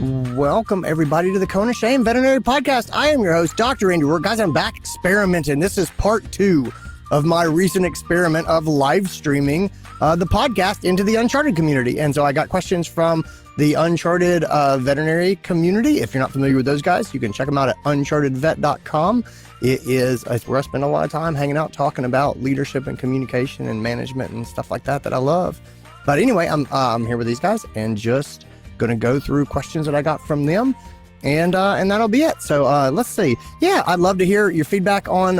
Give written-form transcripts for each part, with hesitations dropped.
Welcome, everybody, to the Cone of Shame Veterinary Podcast. I am your host, Dr. DrAndyRoark. Guys, I'm back experimenting. This is part 2 of my recent experiment of live streaming the podcast into the Uncharted community. And so I got questions from the Uncharted veterinary community. If you're not familiar with those guys, you can check them out at unchartedvet.com. It's where I spend a lot of time hanging out, talking about leadership and communication and management and stuff like that I love. But anyway, I'm here with these guys and just going to go through questions that I got from them, and that'll be it. So let's see. Yeah, I'd love to hear your feedback on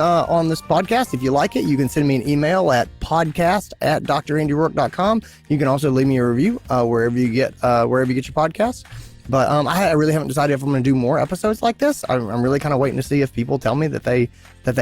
this podcast. If you like it, you can send me an email at podcast@DrAndyRoark.com. You can also leave me a review wherever you get your podcasts. But I really haven't decided if I'm going to do more episodes like this. I'm really kind of waiting to see if people tell me that they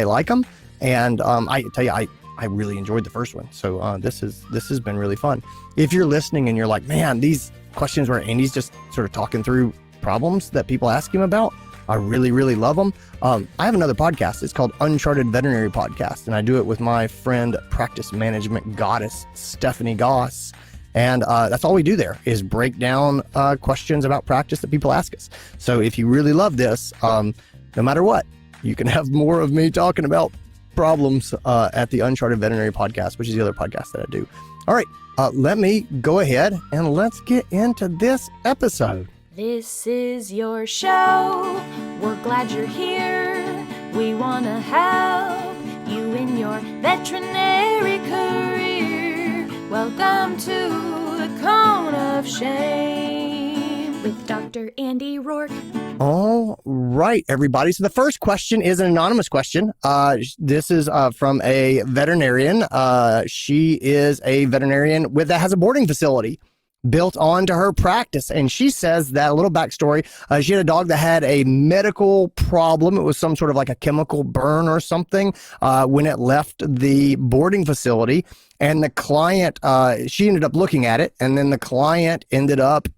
like them. And I tell you, I really enjoyed the first one. So this has been really fun. If you're listening and you're like, man, these questions where Andy's just sort of talking through problems that people ask him about, I really, really love them. I have another podcast. It's called Uncharted Veterinary Podcast, and I do it with my friend, practice management goddess, Stephanie Goss. And that's all we do there is break down questions about practice that people ask us. So if you really love this, no matter what, you can have more of me talking about problems at the Uncharted Veterinary Podcast, which is the other podcast that I do. All right, let me go ahead and let's get into this episode. This is your show. We're glad you're here. We want to help you in your veterinary career. Welcome to the Cone of Shame with Dr. DrAndyRoark. All right, everybody. So the first question is an anonymous question. This is from a veterinarian. She is a veterinarian that has a boarding facility built onto her practice. And she says that, a little backstory, she had a dog that had a medical problem. It was some sort of like a chemical burn or something when it left the boarding facility. And the client, she ended up looking at it, and then the client ended up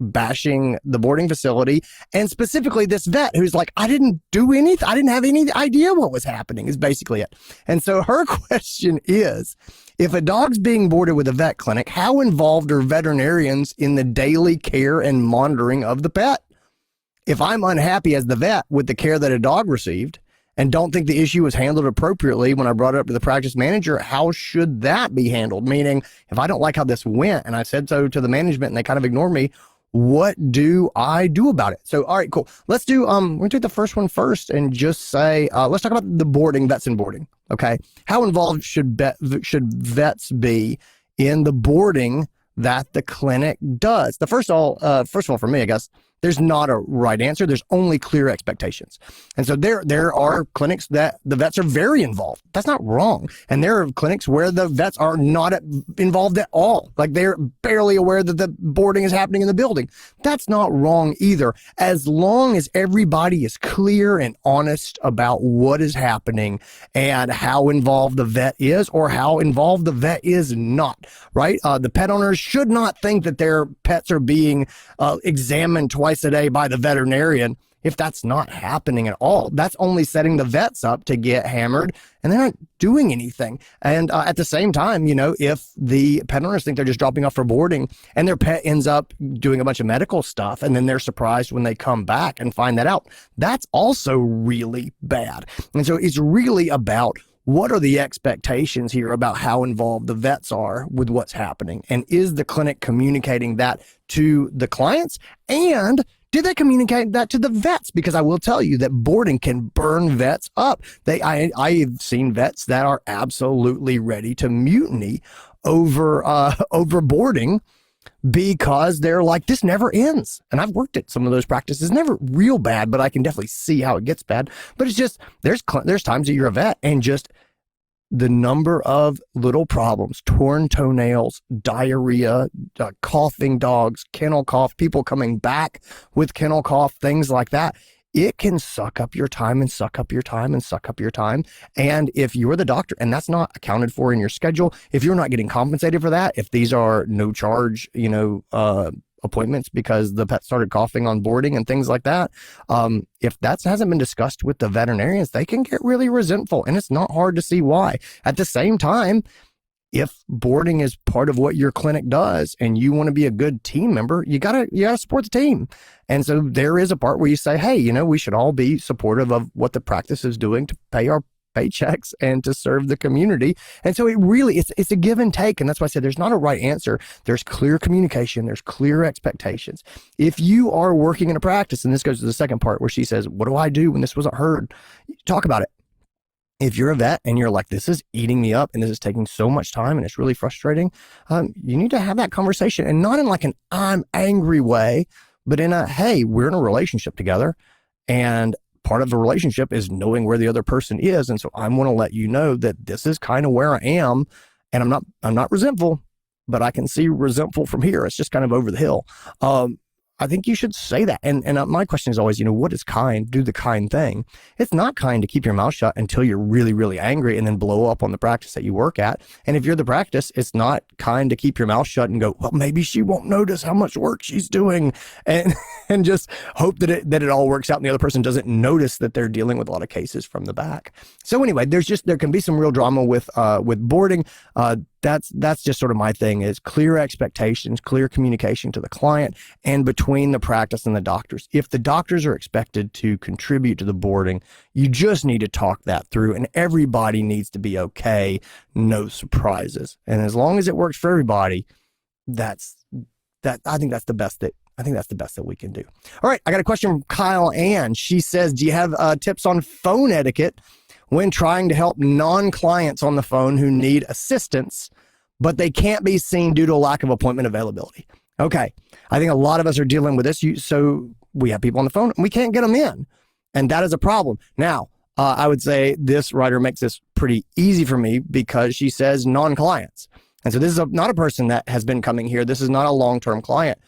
bashing the boarding facility, and specifically this vet who's like, I didn't do anything. I didn't have any idea what was happening, is basically it. And so her question is, if a dog's being boarded with a vet clinic, how involved are veterinarians in the daily care and monitoring of the pet? If I'm unhappy as the vet with the care that a dog received and don't think the issue was handled appropriately when I brought it up to the practice manager, how should that be handled? Meaning, if I don't like how this went and I said so to the management and they kind of ignore me, what do I do about it? So, all right, cool. Let's do, we're gonna take the first one first and just say, let's talk about the boarding, vets and boarding. Okay. How involved should vets be in the boarding that the clinic does? First of all, for me, I guess, there's not a right answer. There's only clear expectations. And so there are clinics that the vets are very involved. That's not wrong. And there are clinics where the vets are not involved at all. Like, they're barely aware that the boarding is happening in the building. That's not wrong either. As long as everybody is clear and honest about what is happening and how involved the vet is or how involved the vet is not, right? The pet owners should not think that their pets are being examined twice a day by the veterinarian. If that's not happening at all, that's only setting the vets up to get hammered, and they're not doing anything. And at the same time, if the pet owners think they're just dropping off for boarding and their pet ends up doing a bunch of medical stuff, and then they're surprised when they come back and find that out, that's also really bad. And so it's really about, what are the expectations here about how involved the vets are with what's happening? And is the clinic communicating that to the clients? And did they communicate that to the vets? Because I will tell you that boarding can burn vets up. I've seen vets that are absolutely ready to mutiny over boarding, because they're like, this never ends. And I've worked at some of those practices, never real bad, but I can definitely see how it gets bad. But it's just, there's times that you're a vet and just the number of little problems, torn toenails, diarrhea, coughing dogs, kennel cough, people coming back with kennel cough, things like that. It can suck up your time and suck up your time and suck up your time. And if you're the doctor and that's not accounted for in your schedule, if you're not getting compensated for that, if these are no charge, appointments because the pet started coughing on boarding and things like that, if that hasn't been discussed with the veterinarians, they can get really resentful, and it's not hard to see why. At the same time, if boarding is part of what your clinic does and you want to be a good team member, you gotta support the team. And so there is a part where you say, hey, we should all be supportive of what the practice is doing to pay our paychecks and to serve the community. And so it's a give and take. And that's why I said there's not a right answer. There's clear communication. There's clear expectations. If you are working in a practice, and this goes to the second part where she says, what do I do when this wasn't heard? Talk about it. If you're a vet and you're like, this is eating me up and this is taking so much time and it's really frustrating, you need to have that conversation, and not in like an I'm angry way, but in a, hey, we're in a relationship together, and part of the relationship is knowing where the other person is. And so I want to let you know that this is kind of where I am, and I'm not resentful, but I can see resentful from here. It's just kind of over the hill. I think you should say that. And my question is always, what is kind? Do the kind thing. It's not kind to keep your mouth shut until you're really, really angry and then blow up on the practice that you work at. And if you're the practice, it's not kind to keep your mouth shut and go, well, maybe she won't notice how much work she's doing, and just hope that it all works out and the other person doesn't notice that they're dealing with a lot of cases from the back. So anyway, there can be some real drama with boarding. That's just sort of my thing, is clear expectations, clear communication to the client and between the practice and the doctors. If the doctors are expected to contribute to the boarding, you just need to talk that through, and everybody needs to be okay. No surprises. And as long as it works for everybody, I think that's the best that we can do. All right. I got a question from Kyle Ann. She says, do you have tips on phone etiquette when trying to help non-clients on the phone who need assistance, but they can't be seen due to a lack of appointment availability? Okay. I think a lot of us are dealing with this. So we have people on the phone and we can't get them in, and that is a problem. Now, I would say this writer makes this pretty easy for me because she says non-clients. And so this is not a person that has been coming here. This is not a long-term client.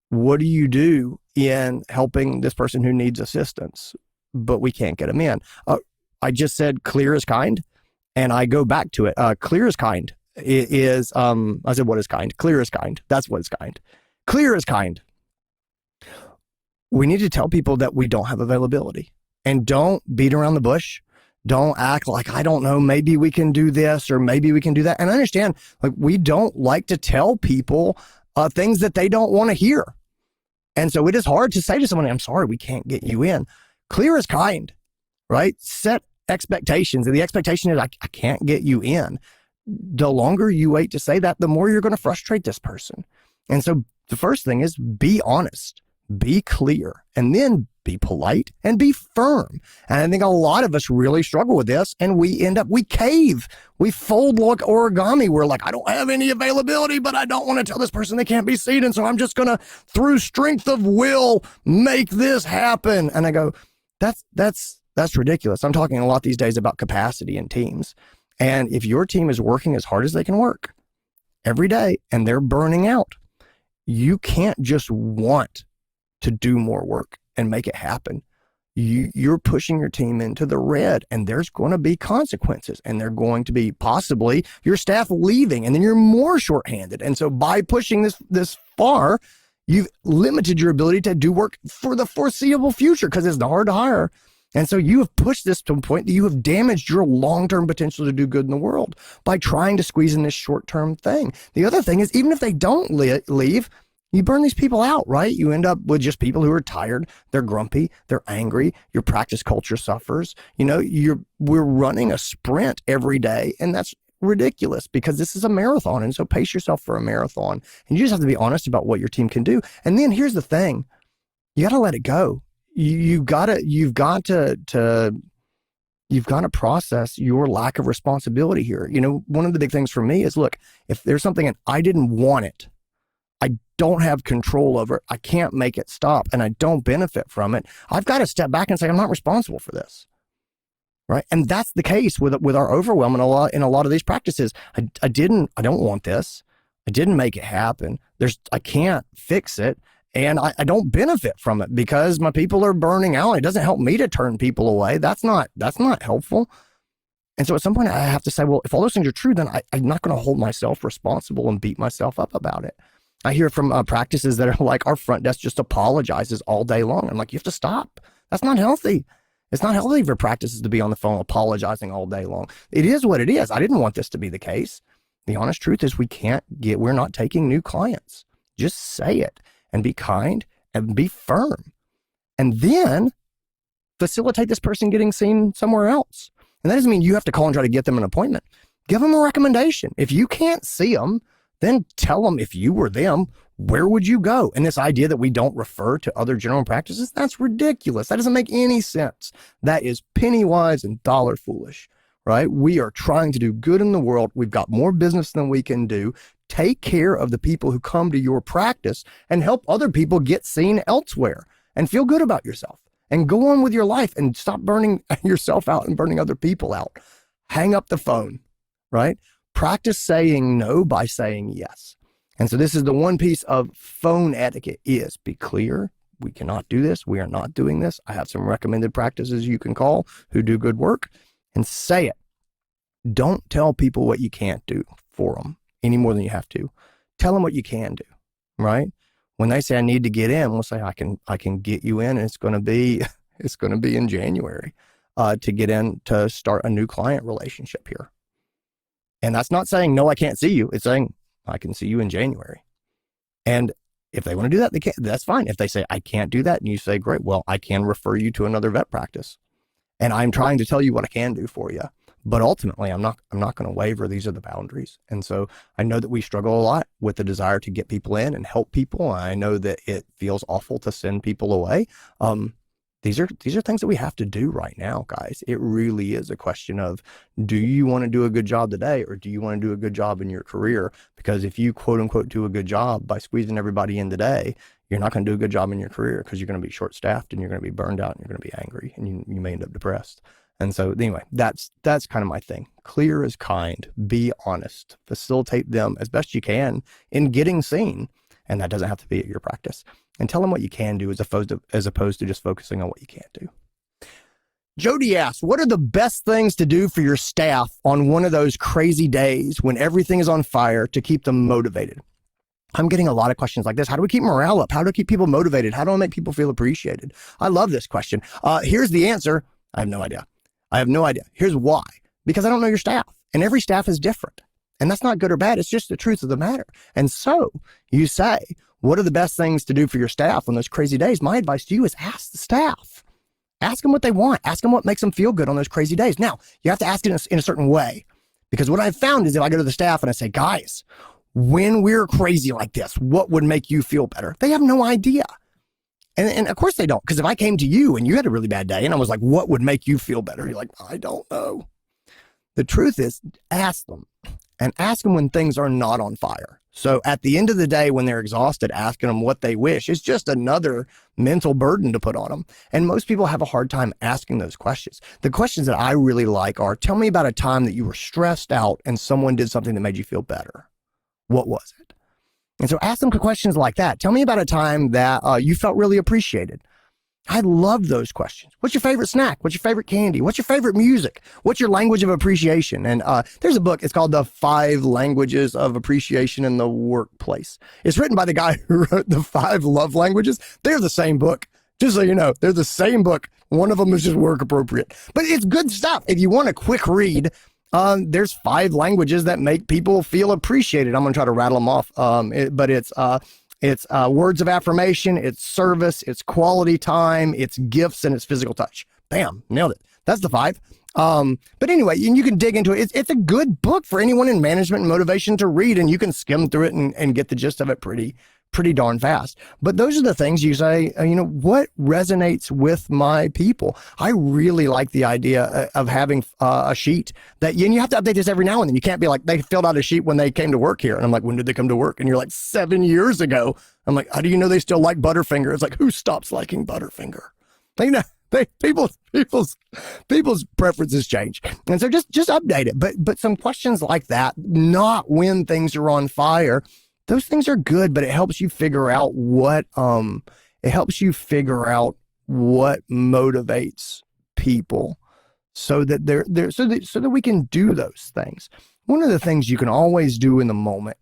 What do you do in helping this person who needs assistance, but we can't get them in? I just said clear is kind, and I go back to it. Clear is kind is, I said, what is kind? Clear is kind. That's what is kind. Clear is kind. We need to tell people that we don't have availability, and don't beat around the bush. Don't act like, I don't know, maybe we can do this or maybe we can do that. And I understand, like, we don't like to tell people things that they don't want to hear. And so it is hard to say to someone, I'm sorry, we can't get you in. Clear is kind, right? Set expectations. And the expectation is, I can't get you in. The longer you wait to say that, the more you're going to frustrate this person. And so the first thing is be honest, be clear, and then be polite and be firm. And I think a lot of us really struggle with this, and we cave. We fold like origami. We're like, I don't have any availability, but I don't want to tell this person they can't be seen. And so I'm just going to, through strength of will, make this happen. And I go, that's ridiculous. I'm talking a lot these days about capacity in teams. And if your team is working as hard as they can work every day and they're burning out, you can't just want to do more work and make it happen. You're pushing your team into the red, and there's going to be consequences, and they're going to be possibly your staff leaving, and then you're more shorthanded. And so by pushing this far, you've limited your ability to do work for the foreseeable future because it's hard to hire. And so you have pushed this to a point that you have damaged your long-term potential to do good in the world by trying to squeeze in this short-term thing. The other thing is, even if they don't leave, you burn these people out, right? You end up with just people who are tired. They're grumpy. They're angry. Your practice culture suffers. We're running a sprint every day, and that's ridiculous because this is a marathon. And so pace yourself for a marathon, and you just have to be honest about what your team can do. And then here's the thing. You got to let it go. You've got to process your lack of responsibility here. One of the big things for me is, look, if there's something and I didn't want it, I don't have control over it, I can't make it stop, and I don't benefit from it, I've got to step back and say, I'm not responsible for this. Right. And that's the case with our overwhelm in a lot of these practices. I don't want this. I didn't make it happen. I can't fix it. And I don't benefit from it because my people are burning out. It doesn't help me to turn people away. That's not helpful. And so at some point I have to say, well, if all those things are true, then I'm not going to hold myself responsible and beat myself up about it. I hear from practices that are like, our front desk just apologizes all day long. I'm like, you have to stop. That's not healthy. It's not healthy for practices to be on the phone apologizing all day long. It is what it is. I didn't want this to be the case. The honest truth is we're not taking new clients. Just say it and be kind and be firm. And then facilitate this person getting seen somewhere else. And that doesn't mean you have to call and try to get them an appointment. Give them a recommendation. If you can't see them, then tell them, if you were them, where would you go? And this idea that we don't refer to other general practices, that's ridiculous. That doesn't make any sense. That is penny wise and dollar foolish, right? We are trying to do good in the world. We've got more business than we can do. Take care of the people who come to your practice and help other people get seen elsewhere and feel good about yourself and go on with your life and stop burning yourself out and burning other people out. Hang up the phone, right? Practice saying no by saying yes. And so this is the one piece of phone etiquette is be clear. We cannot do this. We are not doing this. I have some recommended practices you can call who do good work, and say it. Don't tell people what you can't do for them any more than you have to. Tell them what you can do, right? When they say I need to get in, we'll say I can get you in, and it's going to be in January to get in to start a new client relationship here. And that's not saying, no, I can't see you. It's saying, I can see you in January. And if they want to do that, they can. That's fine. If they say, I can't do that, and you say, great, well, I can refer you to another vet practice. And I'm trying to tell you what I can do for you. But ultimately, I'm not going to waver. These are the boundaries. And so I know that we struggle a lot with the desire to get people in and help people. I know that it feels awful to send people away. These are things that we have to do right now, guys. It really is a question of, do you want to do a good job today, or do you want to do a good job in your career? Because if you quote unquote do a good job by squeezing everybody in today, you're not going to do a good job in your career because you're going to be short staffed and you're going to be burned out and you're going to be angry and you may end up depressed. And so anyway, that's kind of my thing. Clear is kind, be honest, facilitate them as best you can in getting seen. And that doesn't have to be at your practice. And tell them what you can do as opposed to just focusing on what you can't do. Jody asks, what are the best things to do for your staff on one of those crazy days when everything is on fire to keep them motivated? I'm getting a lot of questions like this. How do we keep morale up? How do we keep people motivated? How do I make people feel appreciated? I love this question. Here's the answer. I have no idea. Here's why. Because I don't know your staff, and every staff is different. And that's not good or bad. It's just the truth of the matter. And so you say, what are the best things to do for your staff on those crazy days? My advice to you is ask the staff. Ask them what they want. Ask them what makes them feel good on those crazy days. Now, you have to ask it in a certain way, because what I've found is if I go to the staff and I say, guys, when we're crazy like this, what would make you feel better? They have no idea. And of course they don't, because if I came to you and you had a really bad day and I was like, what would make you feel better? You're like, I don't know. The truth is, ask them. And ask them when things are not on fire. So at the end of the day, when they're exhausted, asking them what they wish is just another mental burden to put on them. And most people have a hard time asking those questions. The questions that I really like are, tell me about a time that you were stressed out and someone did something that made you feel better. What was it? And so ask them questions like that. Tell me about a time that you felt really appreciated. I love those questions. What's your favorite snack? What's your favorite candy? What's your favorite music? What's your language of appreciation? And there's a book. It's called The 5 Languages of Appreciation in the Workplace. It's written by the guy who wrote The 5 Love Languages. They're the same book. Just so you know, they're the same book. One of them is just work appropriate. But it's good stuff. If you want a quick read, there's 5 languages that make people feel appreciated. I'm going to try to rattle them off. It's words of affirmation, it's service, it's quality time, it's gifts, and it's physical touch. Bam, nailed it. That's the 5. But anyway, you can dig into it. It's a good book for anyone in management and motivation to read, and you can skim through it and get the gist of it pretty darn fast. But those are the things you say, what resonates with my people? I really like the idea of having a sheet that, and you have to update this every now and then. You can't be like, they filled out a sheet when they came to work here. And I'm like, when did they come to work? And you're like, 7 years ago. I'm like, how do you know they still like Butterfinger? It's like, who stops liking Butterfinger? People's preferences change. And so just update it. But some questions like that, not when things are on fire. Those things are good, but it helps you figure out what motivates people so that so that we can do those things. One of the things you can always do in the moment,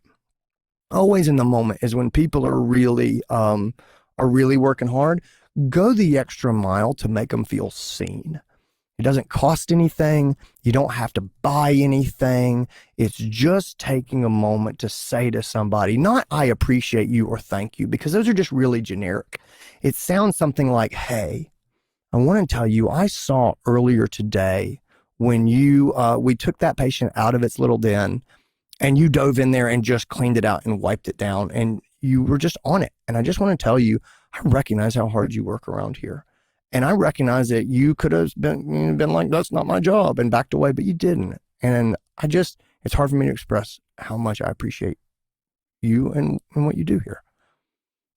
is when people are really working hard, go the extra mile to make them feel seen. It doesn't cost anything. You don't have to buy anything. It's just taking a moment to say to somebody, not I appreciate you or thank you, because those are just really generic. It sounds something like, hey, I want to tell you, I saw earlier today when we took that patient out of its little den and you dove in there and just cleaned it out and wiped it down and you were just on it. And I just want to tell you, I recognize how hard you work around here. And I recognize that you could have been like, that's not my job, and backed away, but you didn't. And it's hard for me to express how much I appreciate you and what you do here.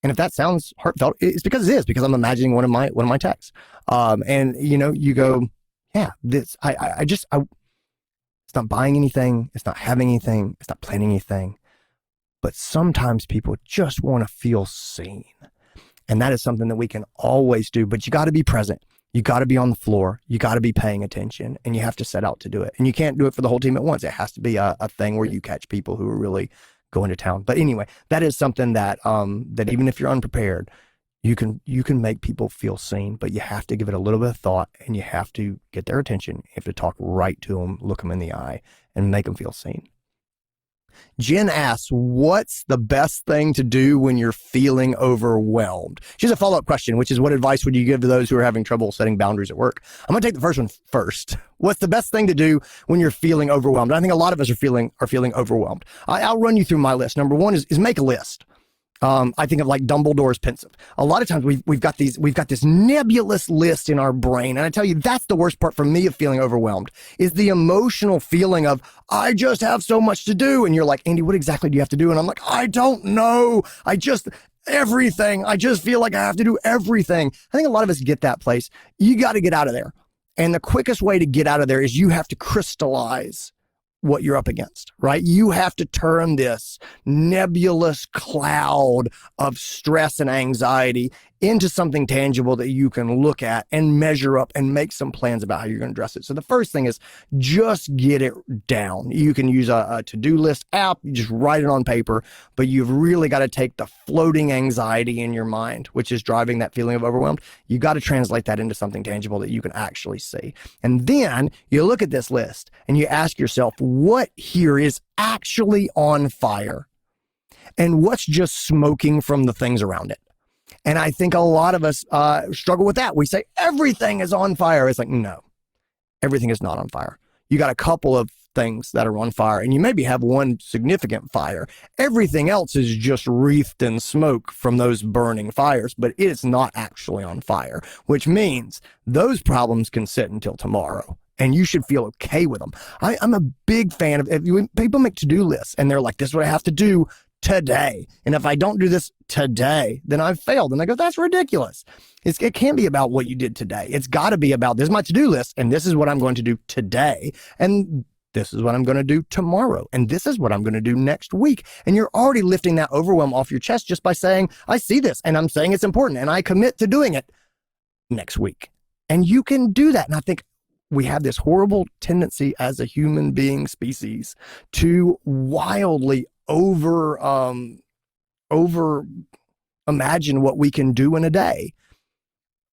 And if that sounds heartfelt, it's because it is, because I'm imagining one of my texts. And you go, yeah, it's not buying anything. It's not having anything. It's not planning anything. But sometimes people just want to feel seen. And that is something that we can always do, but you got to be present. You got to be on the floor. You got to be paying attention, and you have to set out to do it. And you can't do it for the whole team at once. It has to be a thing where you catch people who are really going to town. But anyway, that is something that even if you're unprepared, you can make people feel seen, but you have to give it a little bit of thought, and you have to get their attention. You have to talk right to them, look them in the eye, and make them feel seen. Jen asks, what's the best thing to do when you're feeling overwhelmed? She has a follow-up question, which is, what advice would you give to those who are having trouble setting boundaries at work? I'm going to take the first one first. What's the best thing to do when you're feeling overwhelmed? I think a lot of us are feeling overwhelmed. I'll run you through my list. Number one is make a list. I think of like Dumbledore's pensive. A lot of times we've got this nebulous list in our brain. And I tell you, that's the worst part for me of feeling overwhelmed, is the emotional feeling of, I just have so much to do. And you're like, Andy, what exactly do you have to do? And I'm like, I don't know. Everything. I just feel like I have to do everything. I think a lot of us get that place. You got to get out of there. And the quickest way to get out of there is you have to crystallize what you're up against, right? You have to turn this nebulous cloud of stress and anxiety into something tangible that you can look at and measure up and make some plans about how you're going to address it. So the first thing is just get it down. You can use a to-do list app, you just write it on paper, but you've really got to take the floating anxiety in your mind, which is driving that feeling of overwhelmed. You got to translate that into something tangible that you can actually see. And then you look at this list and you ask yourself, what here is actually on fire and what's just smoking from the things around it? And I think a lot of us struggle with that. We say everything is on fire. It's like, no, everything is not on fire. You got a couple of things that are on fire, and you maybe have one significant fire. Everything else is just wreathed in smoke from those burning fires, but it is not actually on fire, which means those problems can sit until tomorrow. And you should feel okay with them. I'm a big fan of, people make to-do lists and they're like, this is what I have to do today. And if I don't do this today, then I've failed. And I go, that's ridiculous. It can't be about what you did today. It's got to be about, this is my to-do list, and this is what I'm going to do today. And this is what I'm going to do tomorrow. And this is what I'm going to do next week. And you're already lifting that overwhelm off your chest just by saying, I see this and I'm saying it's important and I commit to doing it next week. And you can do that. And I think we have this horrible tendency as a human being species to wildly over imagine what we can do in a day.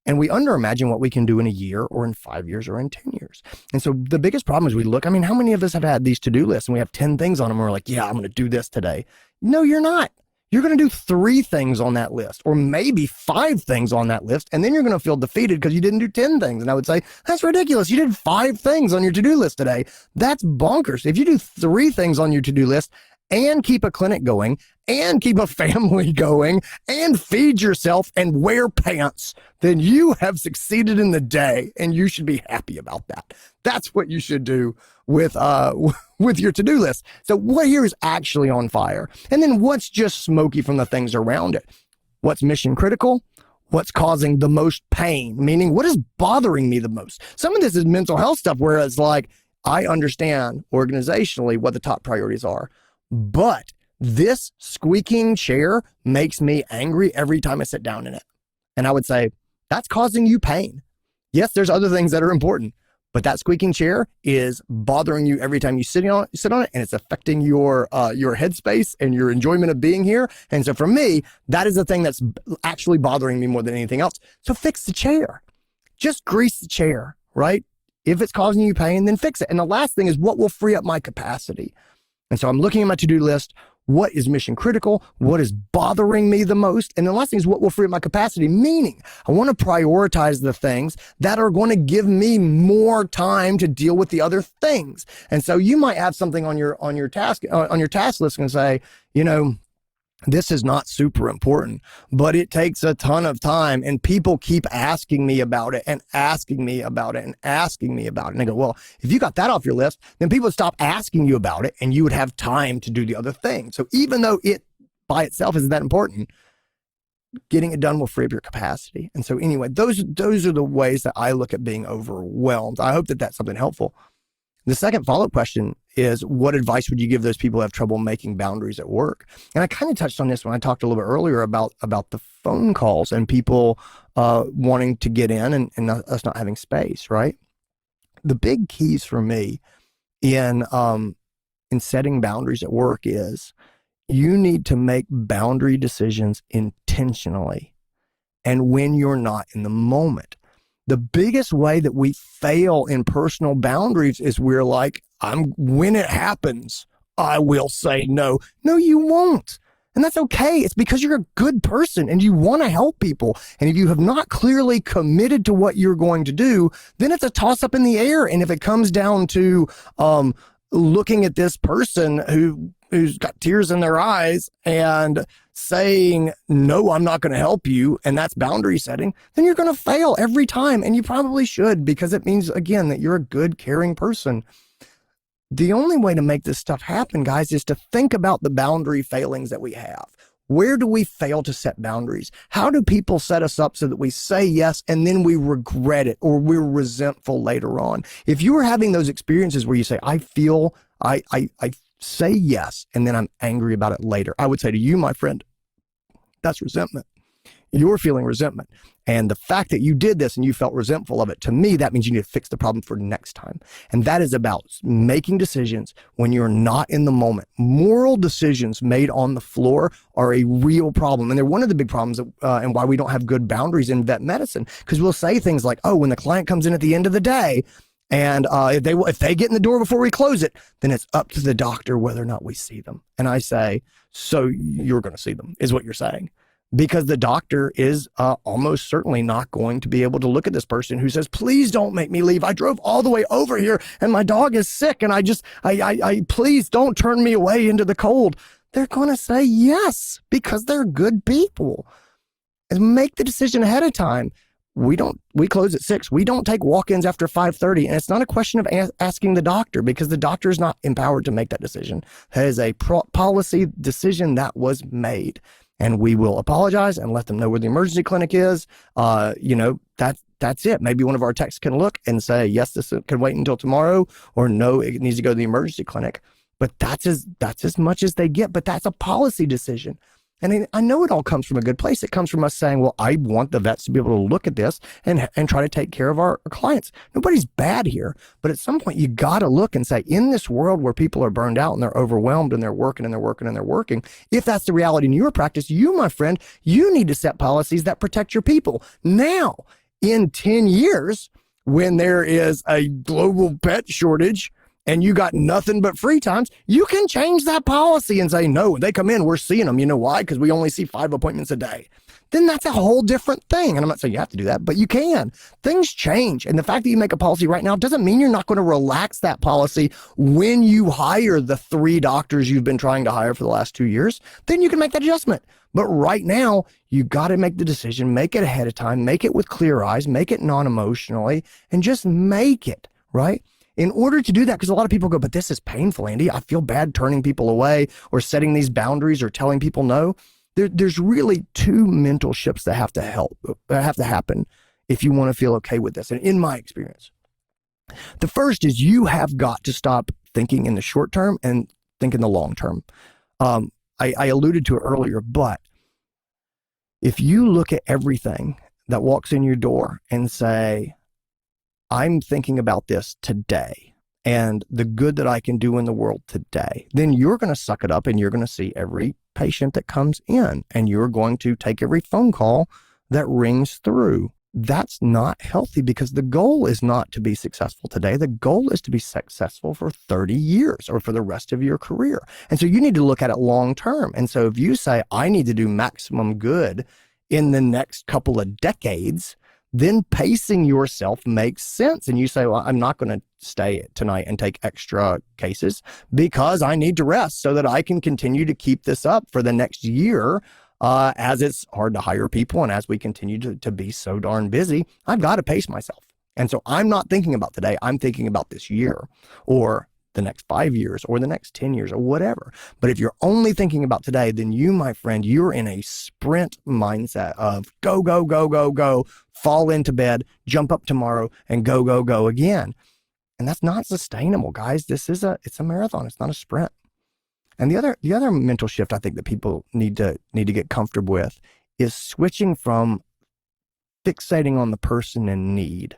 And we under imagine what we can do in a year or in 5 years or in 10 years. And so the biggest problem is we look, I mean, how many of us have had these to-do lists and we have 10 things on them and we're like, yeah, I'm going to do this today. No, you're not. You're going to do 3 things on that list, or maybe 5 things on that list. And then you're going to feel defeated because you didn't do 10 things. And I would say, that's ridiculous. You did 5 things on your to-do list today. That's bonkers. If you do 3 things on your to-do list and keep a clinic going and keep a family going and feed yourself and wear pants, then you have succeeded in the day and you should be happy about that. That's what you should do with your to-do list. So what here is actually on fire? And then what's just smoky from the things around it? What's mission critical? What's causing the most pain? Meaning, what is bothering me the most? Some of this is mental health stuff where it's like, I understand organizationally what the top priorities are, but this squeaking chair makes me angry every time I sit down in it. And I would say, that's causing you pain. Yes, there's other things that are important, but that squeaking chair is bothering you every time you sit on it, and it's affecting your headspace and your enjoyment of being here. And so for me, that is the thing that's actually bothering me more than anything else. So fix the chair. Just grease the chair, right? If it's causing you pain, then fix it. And the last thing is, what will free up my capacity? And so I'm looking at my to-do list. What is mission critical? What is bothering me the most? And the last thing is, what will free up my capacity? Meaning, I want to prioritize the things that are going to give me more time to deal with the other things. And so you might have something on your task list and say, this is not super important, but it takes a ton of time, and people keep asking me about it and asking me about it and asking me about it. And I go, well, if you got that off your list, then people would stop asking you about it and you would have time to do the other thing. So even though it by itself isn't that important, getting it done will free up your capacity. And so anyway, those are the ways that I look at being overwhelmed. I hope that that's something helpful. The second follow-up question is, what advice would you give those people who have trouble making boundaries at work? And I kind of touched on this when I talked a little bit earlier about the phone calls and people wanting to get in and us not having space, right? The big keys for me in setting boundaries at work is you need to make boundary decisions intentionally and when you're not in the moment. The biggest way that we fail in personal boundaries is we're like, when it happens, I will say no. No, you won't. And that's okay. It's because you're a good person and you want to help people. And if you have not clearly committed to what you're going to do, then it's a toss up in the air. And if it comes down to looking at this person who's got tears in their eyes and saying, no, I'm not going to help you, and that's boundary setting, then you're going to fail every time. And you probably should, because it means, again, that you're a good, caring person. The only way to make this stuff happen, guys, is to think about the boundary failings that we have. Where do we fail to set boundaries? How do people set us up so that we say yes and then we regret it or we're resentful later on? If you are having those experiences where you say, I say yes, and then I'm angry about it later, I would say to you, my friend, that's resentment. You're feeling resentment. And the fact that you did this and you felt resentful of it, to me, that means you need to fix the problem for next time. And that is about making decisions when you're not in the moment. Moral decisions made on the floor are a real problem. And they're one of the big problems and why we don't have good boundaries in vet medicine. Because we'll say things like, oh, when the client comes in at the end of the day, and if they get in the door before we close it, then it's up to the doctor whether or not we see them. And I say, so you're going to see them, is what you're saying. Because the doctor is almost certainly not going to be able to look at this person who says, please don't make me leave. I drove all the way over here and my dog is sick and I please don't turn me away into the cold. They're going to say yes because they're good people. And make the decision ahead of time. We close at 6. We don't take walk-ins after 5:30. And it's not a question of asking the doctor because the doctor is not empowered to make that decision. That is a policy decision that was made. And we will apologize and let them know where the emergency clinic is. That's it. Maybe one of our techs can look and say, yes, this can wait until tomorrow, or no, it needs to go to the emergency clinic. But that's as much as they get. But that's a policy decision. And I know it all comes from a good place. It comes from us saying, well, I want the vets to be able to look at this and try to take care of our clients. Nobody's bad here. But at some point, you got to look and say, in this world where people are burned out and they're overwhelmed and they're working and they're working and they're working, if that's the reality in your practice, you, my friend, you need to set policies that protect your people. Now, in 10 years, when there is a global pet shortage, and you got nothing but free times, you can change that policy and say, no, when they come in, we're seeing them. You know why? Because we only see 5 appointments a day. Then that's a whole different thing. And I'm not saying you have to do that, but you can. Things change. And the fact that you make a policy right now doesn't mean you're not going to relax that policy when you hire the 3 doctors you've been trying to hire for the last 2 years. Then you can make that adjustment. But right now, you got to make the decision, make it ahead of time, make it with clear eyes, make it non-emotionally, and just make it, right? In order to do that, because a lot of people go, but this is painful, Andy. I feel bad turning people away or setting these boundaries or telling people no. There's really 2 mental shifts that have to happen if you want to feel okay with this. And in my experience, the first is you have got to stop thinking in the short term and think in the long term. I alluded to it earlier, but if you look at everything that walks in your door and say, I'm thinking about this today and the good that I can do in the world today, then you're going to suck it up and you're going to see every patient that comes in and you're going to take every phone call that rings through. That's not healthy, because the goal is not to be successful today. The goal is to be successful for 30 years or for the rest of your career. And so you need to look at it long term. And so if you say, I need to do maximum good in the next couple of decades, then pacing yourself makes sense. And you say, well, I'm not going to stay tonight and take extra cases because I need to rest so that I can continue to keep this up for the next year. As it's hard to hire people, and as we continue to be so darn busy, I've got to pace myself. And so I'm not thinking about today. I'm thinking about this year or the next 5 years or the next 10 years or whatever. But if you're only thinking about today, then you, my friend, you're in a sprint mindset of go, go, go, go, go, fall into bed, jump up tomorrow, and go, go, go again. And that's not sustainable, guys. It's a marathon. It's not a sprint. And the other mental shift I think that people need to get comfortable with is switching from fixating on the person in need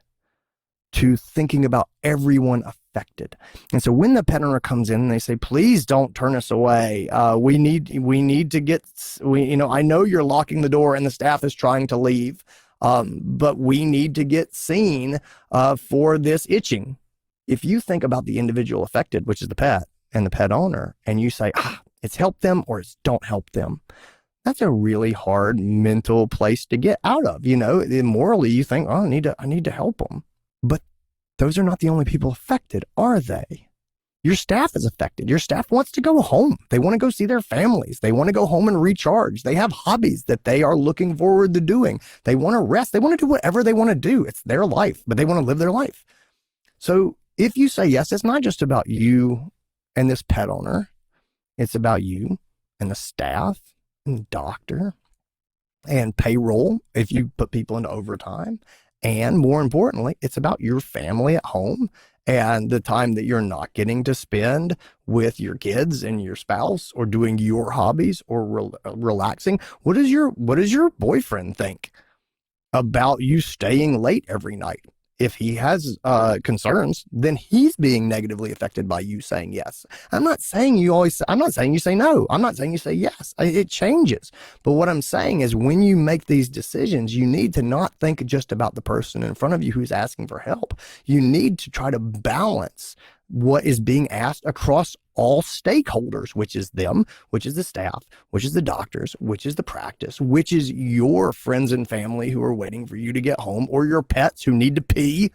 to thinking about everyone affected. And so when the pet owner comes in and they say, please don't turn us away. We need to get, I know you're locking the door and the staff is trying to leave, but we need to get seen for this itching. If you think about the individual affected, which is the pet, and the pet owner, and you say, it's help them or it's don't help them, that's a really hard mental place to get out of. Morally you think, I need to help them. But those are not the only people affected, are they? Your staff is affected. Your staff wants to go home. They want to go see their families. They want to go home and recharge. They have hobbies that they are looking forward to doing. They want to rest. They want to do whatever they want to do. It's their life, but they want to live their life. So if you say yes, it's not just about you and this pet owner, it's about you and the staff and the doctor and payroll if you put people into overtime. And more importantly, it's about your family at home and the time that you're not getting to spend with your kids and your spouse or doing your hobbies or relaxing. What does your boyfriend think about you staying late every night? If he has concerns, then he's being negatively affected by you saying yes. I'm not saying you say no. I'm not saying you say yes. It changes. But what I'm saying is when you make these decisions, you need to not think just about the person in front of you who's asking for help. You need to try to balance what is being asked across all stakeholders, which is them, which is the staff, which is the doctors, which is the practice, which is your friends and family who are waiting for you to get home, or your pets who need to pee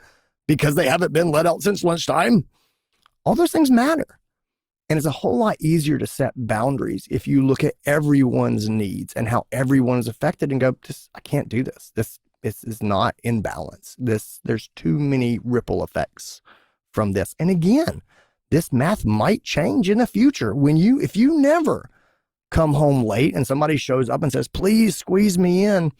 because they haven't been let out since lunchtime. All those things matter. And it's a whole lot easier to set boundaries if you look at everyone's needs and how everyone is affected and go, I can't do this. This is not in balance. There's too many ripple effects from this. And again, this math might change in the future if you never come home late and somebody shows up and says, please squeeze me in,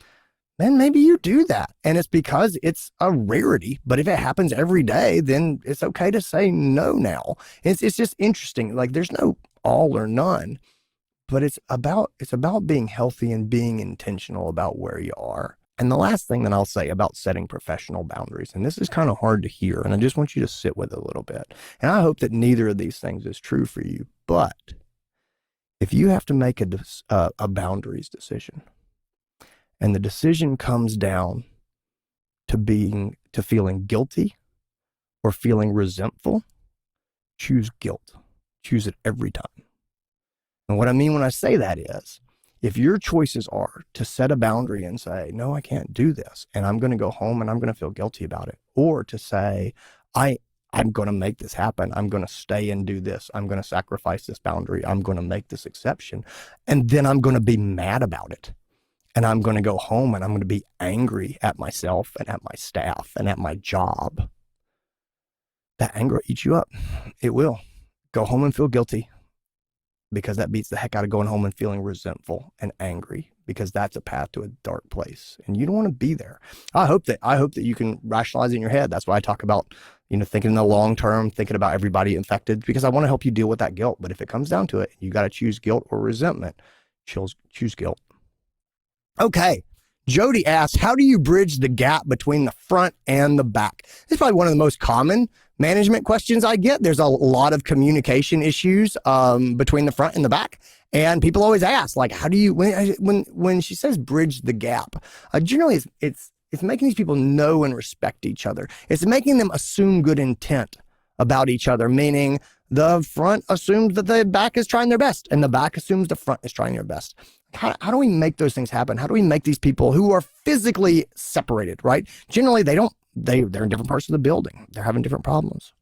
then maybe you do that. And it's because it's a rarity. But if it happens every day, then it's okay to say no now. It's just interesting. Like there's no all or none, but it's about being healthy and being intentional about where you are. And the last thing that I'll say about setting professional boundaries, and this is kind of hard to hear, and I just want you to sit with it a little bit. And I hope that neither of these things is true for you. But if you have to make a boundaries decision, and the decision comes down to feeling guilty or feeling resentful, choose guilt. Choose it every time. And what I mean when I say that is, if your choices are to set a boundary and say, no, I can't do this, and I'm going to go home and I'm going to feel guilty about it, or to say, I'm going to make this happen, I'm going to stay and do this, I'm going to sacrifice this boundary, I'm going to make this exception, and then I'm going to be mad about it, and I'm going to go home and I'm going to be angry at myself and at my staff and at my job, that anger will eat you up. It will. Go home and feel guilty, because that beats the heck out of going home and feeling resentful and angry, because that's a path to a dark place and you don't want to be there. I hope that you can rationalize it in your head. That's why I talk about, thinking in the long term, thinking about everybody infected, because I want to help you deal with that guilt. But if it comes down to it, you got to choose guilt or resentment. Choose guilt. Okay. Jody asks, how do you bridge the gap between the front and the back? This is probably one of the most common management questions I get. There's a lot of communication issues between the front and the back. And people always ask, like, how do you, when she says bridge the gap, generally it's It's making these people know and respect each other. It's making them assume good intent about each other, meaning the front assumes that the back is trying their best and the back assumes the front is trying their best. How do we make those things happen? How do we make these people who are physically separated, right? Generally, they're in different parts of the building. They're having different problems.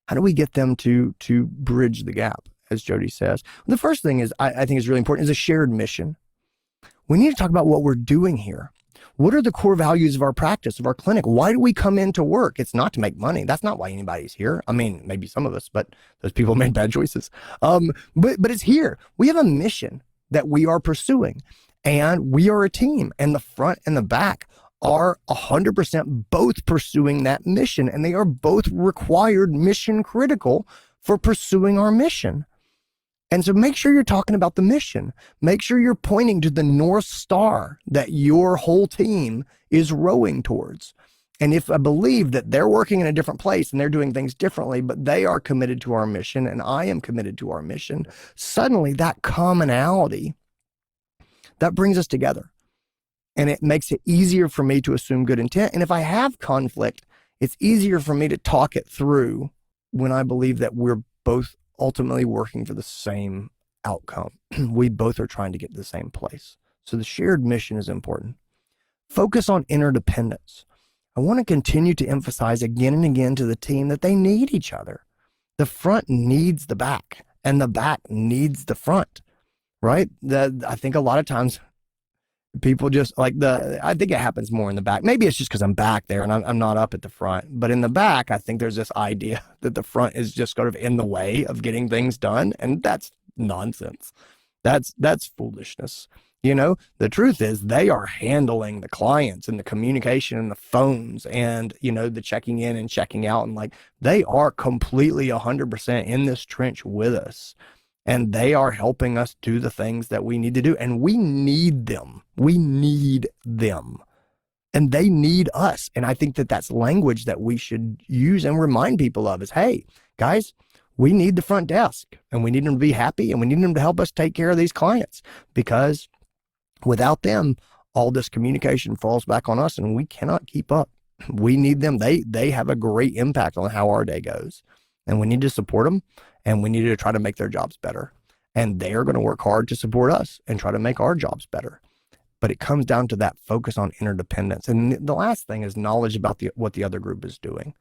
How do we get them to bridge the gap, as Jody says? The first thing is, I think is really important, is a shared mission. We need to talk about what we're doing here. What are the core values of our practice, of our clinic? Why do we come into work? It's not to make money. That's not why anybody's here. I mean, maybe some of us, but those people made bad choices. But it's here. We have a mission that we are pursuing, and we are a team, and the front and the back are 100% both pursuing that mission, and they are both required mission critical for pursuing our mission. And so make sure you're talking about the mission. Make sure you're pointing to the North Star that your whole team is rowing towards. And if I believe that they're working in a different place and they're doing things differently, but they are committed to our mission and I am committed to our mission, suddenly that commonality, that brings us together. And it makes it easier for me to assume good intent. And if I have conflict, it's easier for me to talk it through when I believe that we're both ultimately working for the same outcome. We both are trying to get to the same place. So the shared mission is important. Focus on interdependence. I want to continue to emphasize again and again to the team that they need each other. The front needs the back and the back needs the front, right? I think a lot of times people just I think it happens more in the back. Maybe it's just because I'm back there and I'm not up at the front. But in the back, I think there's this idea that the front is just sort of in the way of getting things done. And that's nonsense. That's foolishness. You know, the truth is they are handling the clients and the communication and the phones and, you know, the checking in and checking out. And they are completely 100% in this trench with us. And they are helping us do the things that we need to do. And we need them. We need them. And they need us. And I think that that's language that we should use and remind people of is, hey, guys, we need the front desk and we need them to be happy and we need them to help us take care of these clients because without them, all this communication falls back on us and we cannot keep up. We need them. They have a great impact on how our day goes. And we need to support them and we need to try to make their jobs better. And they are going to work hard to support us and try to make our jobs better. But it comes down to that focus on interdependence. And the last thing is knowledge about what the other group is doing.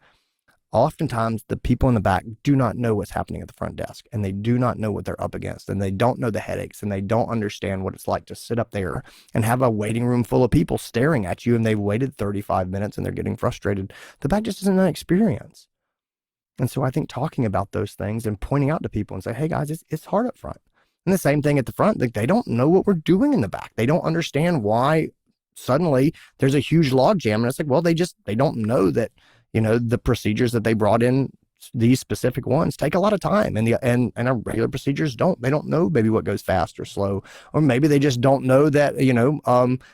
Oftentimes, the people in the back do not know what's happening at the front desk, and they do not know what they're up against, and they don't know the headaches, and they don't understand what it's like to sit up there and have a waiting room full of people staring at you, and they've waited 35 minutes, and they're getting frustrated. The back just isn't an experience. And so I think talking about those things and pointing out to people and say, hey, guys, it's hard up front. And the same thing at the front. They don't know what we're doing in the back. They don't understand why suddenly there's a huge log jam. And it's like, well, they don't know that, you know, the procedures that they brought in, these specific ones take a lot of time and our regular procedures don't. They don't know maybe what goes fast or slow, or maybe they just don't know that, you know,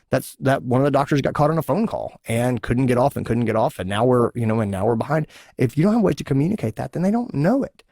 that one of the doctors got caught on a phone call and couldn't get off. And now we're behind. If you don't have a way to communicate that, then they don't know it.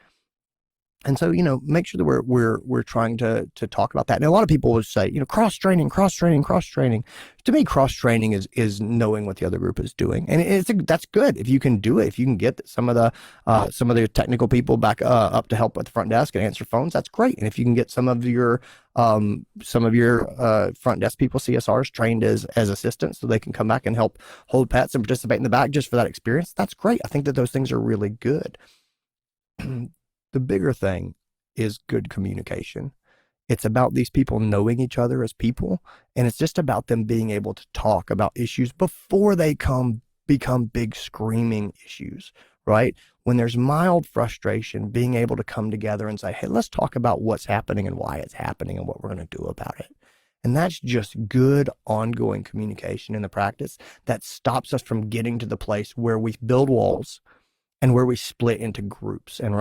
And so, you know, make sure that we're trying to talk about that. And a lot of people will say, you know, cross training. To me, cross training is knowing what the other group is doing, and that's good if you can do it. If you can get some of the technical people back up to help at the front desk and answer phones, that's great. And if you can get some of your front desk people, CSRs, trained as assistants, so they can come back and help hold pets and participate in the back just for that experience, that's great. I think that those things are really good. The bigger thing is good communication. It's about these people knowing each other as people, and it's just about them being able to talk about issues before they become big screaming issues, right? When there's mild frustration, being able to come together and say, hey, let's talk about what's happening and why it's happening and what we're going to do about it. And that's just good ongoing communication in the practice that stops us from getting to the place where we build walls and where we split into groups. And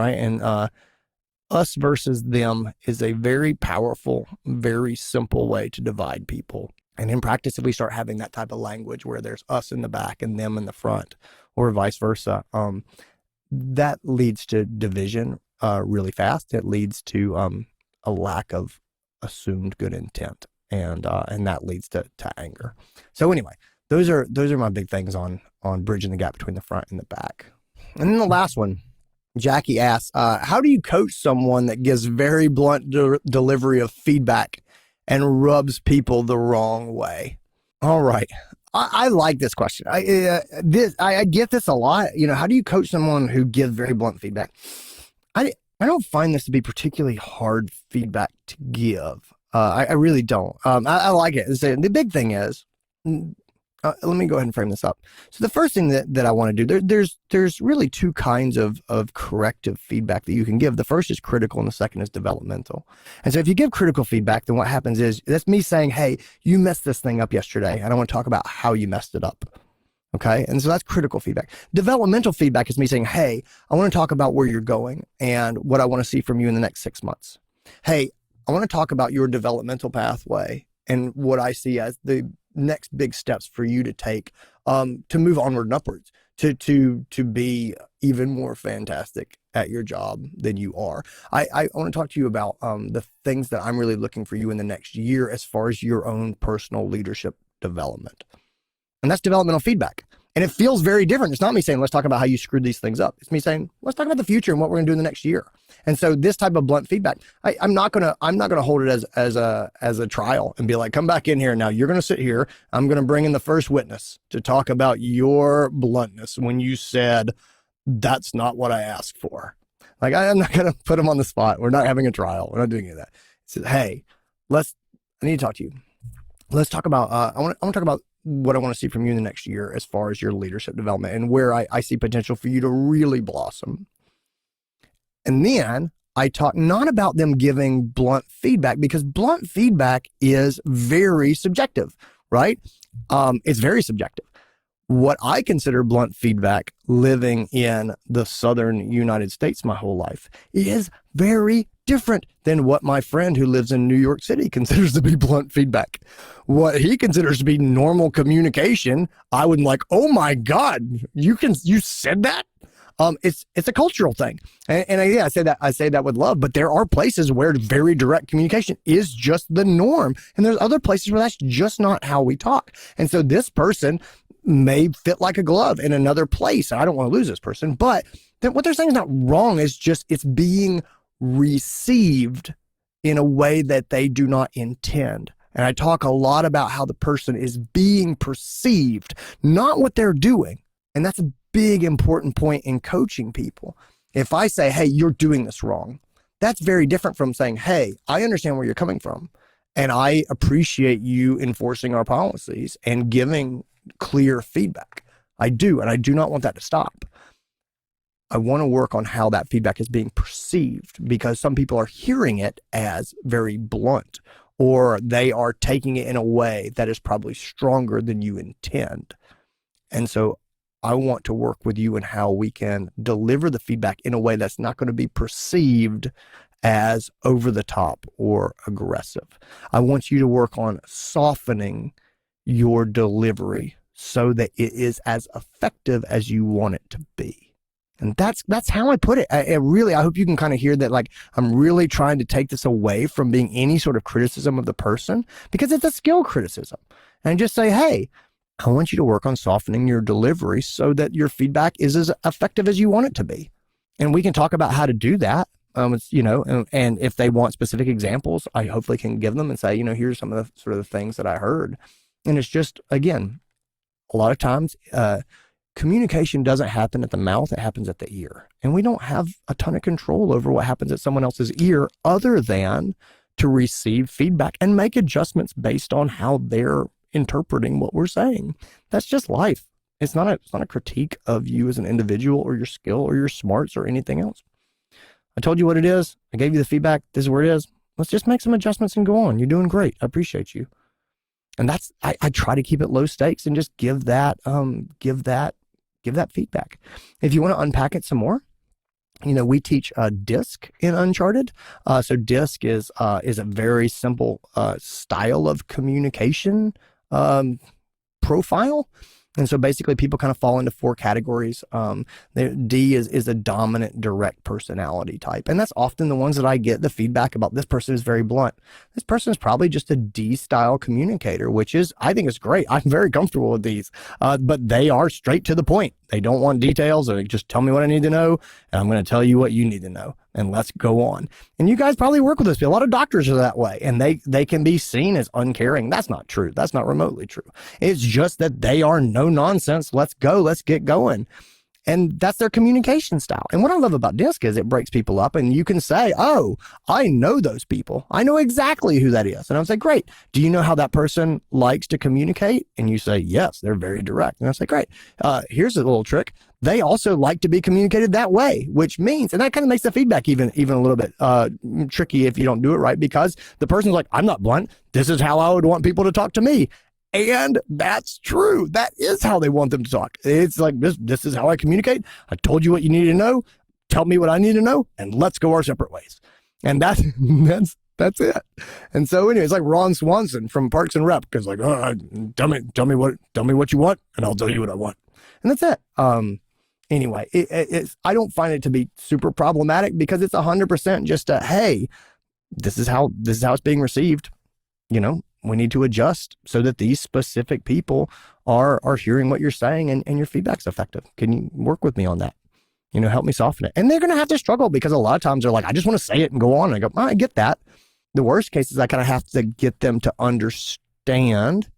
us versus them is a very powerful, very simple way to divide people. And in practice, if we start having that type of language where there's us in the back and them in the front, or vice versa, that leads to division really fast. It leads to a lack of assumed good intent, and that leads to anger. So anyway, those are my big things on bridging the gap between the front and the back. And then the last one, Jackie asks, how do you coach someone that gives very blunt delivery of feedback and rubs people the wrong way? All right. I like this question. I get this a lot. You know, how do you coach someone who gives very blunt feedback? I don't find this to be particularly hard feedback to give. I really don't. I like it. The big thing is, let me go ahead and frame this up. So the first thing that I want to do, there's really two kinds of corrective feedback that you can give. The first is critical and the second is developmental. And so if you give critical feedback, then what happens is that's me saying, hey, you messed this thing up yesterday, and I want to talk about how you messed it up. Okay. And so that's critical feedback. Developmental feedback is me saying, hey, I want to talk about where you're going and what I want to see from you in the next 6 months. Hey, I want to talk about your developmental pathway and what I see as the next big steps for you to take to move onward and upwards, to be even more fantastic at your job than you are. I want to talk to you about the things that I'm really looking for you in the next year as far as your own personal leadership development. And that's developmental feedback. And it feels very different. It's not me saying, let's talk about how you screwed these things up. It's me saying, let's talk about the future and what we're going to do in the next year. And so this type of blunt feedback, I'm not going to hold it as a trial and be like, come back in here. Now you're going to sit here. I'm going to bring in the first witness to talk about your bluntness when you said, that's not what I asked for. Like, I'm not going to put them on the spot. We're not having a trial. We're not doing any of that. It says, hey, I need to talk to you. Let's talk about, I want to talk about what I want to see from you in the next year as far as your leadership development and where I see potential for you to really blossom. And then I talk not about them giving blunt feedback, because blunt feedback is very subjective, right? It's very subjective. What I consider blunt feedback, living in the southern United States my whole life, is very different than what my friend who lives in New York City considers to be blunt feedback. What he considers to be normal communication, I would like, oh my God, you said that? It's a cultural thing. And I say that with love, but there are places where very direct communication is just the norm. And there's other places where that's just not how we talk. And so this person may fit like a glove in another place. I don't want to lose this person, but what they're saying is not wrong. It's just, it's being received in a way that they do not intend. And I talk a lot about how the person is being perceived, not what they're doing. And that's a big important point in coaching people. If I say, hey, you're doing this wrong, that's very different from saying, hey, I understand where you're coming from, and I appreciate you enforcing our policies and giving clear feedback. I do, and I do not want that to stop. I want to work on how that feedback is being perceived, because some people are hearing it as very blunt, or they are taking it in a way that is probably stronger than you intend. And so I want to work with you in how we can deliver the feedback in a way that's not going to be perceived as over the top or aggressive. I want you to work on softening your delivery so that it is as effective as you want it to be. And that's how I put it. I hope you can kind of hear that, like, I'm really trying to take this away from being any sort of criticism of the person, because it's a skill criticism, and just say, hey, I want you to work on softening your delivery so that your feedback is as effective as you want it to be. And we can talk about how to do that. And if they want specific examples, I hopefully can give them and say, here's some of the sort of the things that I heard. And it's just, again, a lot of times, communication doesn't happen at the mouth, it happens at the ear. And we don't have a ton of control over what happens at someone else's ear other than to receive feedback and make adjustments based on how they're interpreting what we're saying. That's just life. It's not a critique of you as an individual or your skill or your smarts or anything else. I told you what it is. I gave you the feedback. This is where it is. Let's just make some adjustments and go on. You're doing great. I appreciate you. And that's, I try to keep it low stakes and just give that feedback. If you want to unpack it some more, we teach DISC in Uncharted. So DISC is a very simple style of communication profile. And so basically people kind of fall into 4 categories. D is a dominant, direct personality type. And that's often the ones that I get the feedback about. This person is very blunt. This person is probably just a D style communicator, which is, I think is great. I'm very comfortable with these, but they are straight to the point. They don't want details. They just tell me what I need to know, and I'm going to tell you what you need to know, and let's go on. And you guys probably work with this. A lot of doctors are that way, and they can be seen as uncaring. That's not true. That's not remotely true. It's just that they are no nonsense. Let's go. Let's get going. And that's their communication style. And what I love about DISC is it breaks people up, and you can say, oh, I know those people. I know exactly who that is. And I would say, great. Do you know how that person likes to communicate? And you say, yes, they're very direct. And I say, great. Here's a little trick. They also like to be communicated that way, which means, and that kind of makes the feedback even a little bit tricky if you don't do it right, because the person's like, I'm not blunt. This is how I would want people to talk to me. And that's true. That is how they want them to talk. It's like, this is how I communicate. I told you what you needed to know. Tell me what I need to know, and let's go our separate ways. And that's it. And so anyway, it's like Ron Swanson from Parks and Rec, because like, tell me what you want, and I'll tell you what I want. And that's it. Anyway, it's, I don't find it to be super problematic, because it's 100% just a, hey, this is how it's being received. You know, we need to adjust so that these specific people are hearing what you're saying, and your feedback's effective. Can you work with me on that? You know, help me soften it. And they're going to have to struggle, because a lot of times they're like, I just want to say it and go on. And I go, I get that. The worst case is I kind of have to get them to understand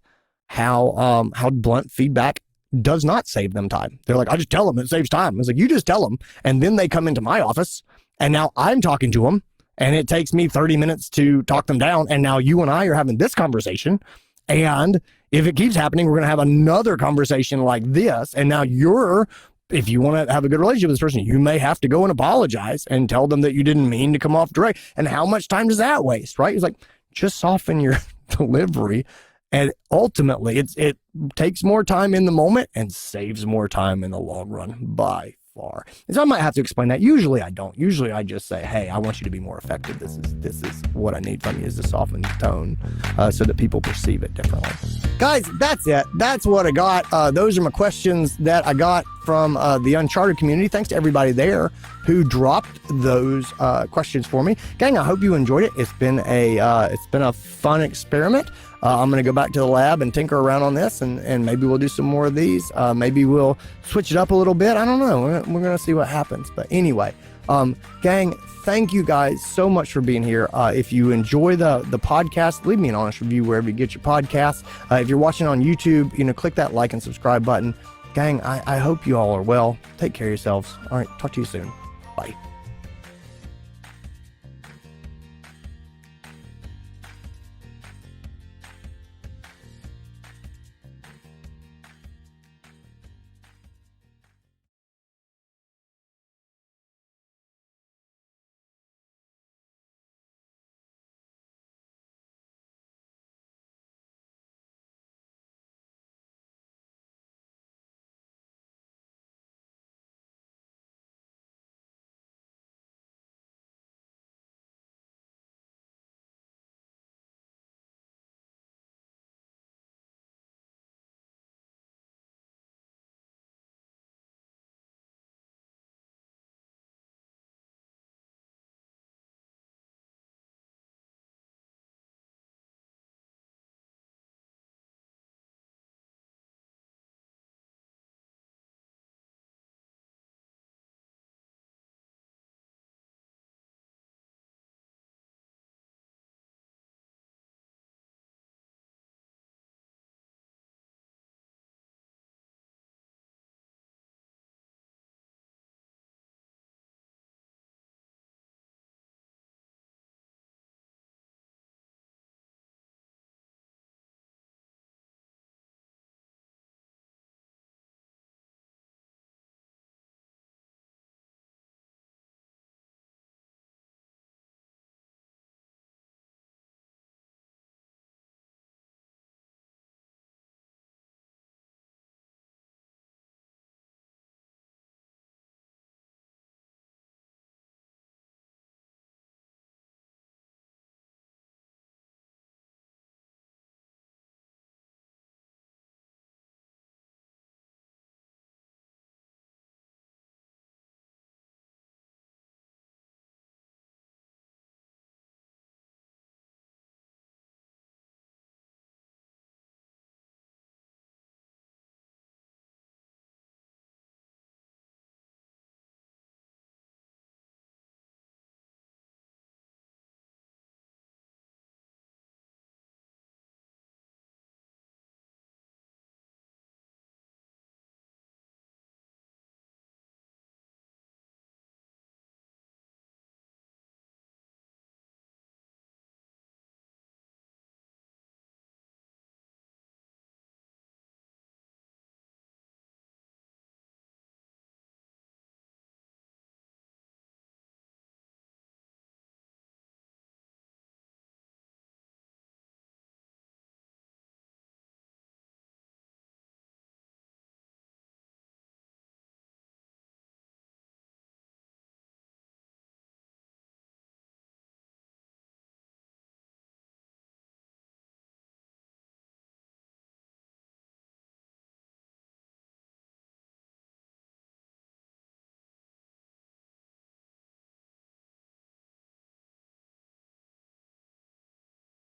how blunt feedback does not save them time. They're like, I just tell them it saves time. It's like, you just tell them. And then they come into my office, and now I'm talking to them, and it takes me 30 minutes to talk them down. And now you and I are having this conversation. And if it keeps happening, we're going to have another conversation like this. And now if you want to have a good relationship with this person, you may have to go and apologize and tell them that you didn't mean to come off direct. And how much time does that waste, right? It's like, just soften your delivery. And ultimately, it takes more time in the moment and saves more time in the long run by far. And so I might have to explain that. Usually I don't. Usually I just say, hey, I want you to be more effective. This is what I need from you, is to soften the tone so that people perceive it differently. Guys, that's it. That's what I got. Those are my questions that I got from the Uncharted community. Thanks to everybody there who dropped those questions for me. Gang, I hope you enjoyed it. It's been a fun experiment. I'm going to go back to the lab and tinker around on this, and maybe we'll do some more of these. Maybe we'll switch it up a little bit. I don't know. We're going to see what happens. But anyway, gang, thank you guys so much for being here. If you enjoy the podcast, leave me an honest review wherever you get your podcasts. If you're watching on YouTube, click that like and subscribe button. Gang, I hope you all are well. Take care of yourselves. All right, talk to you soon. Bye.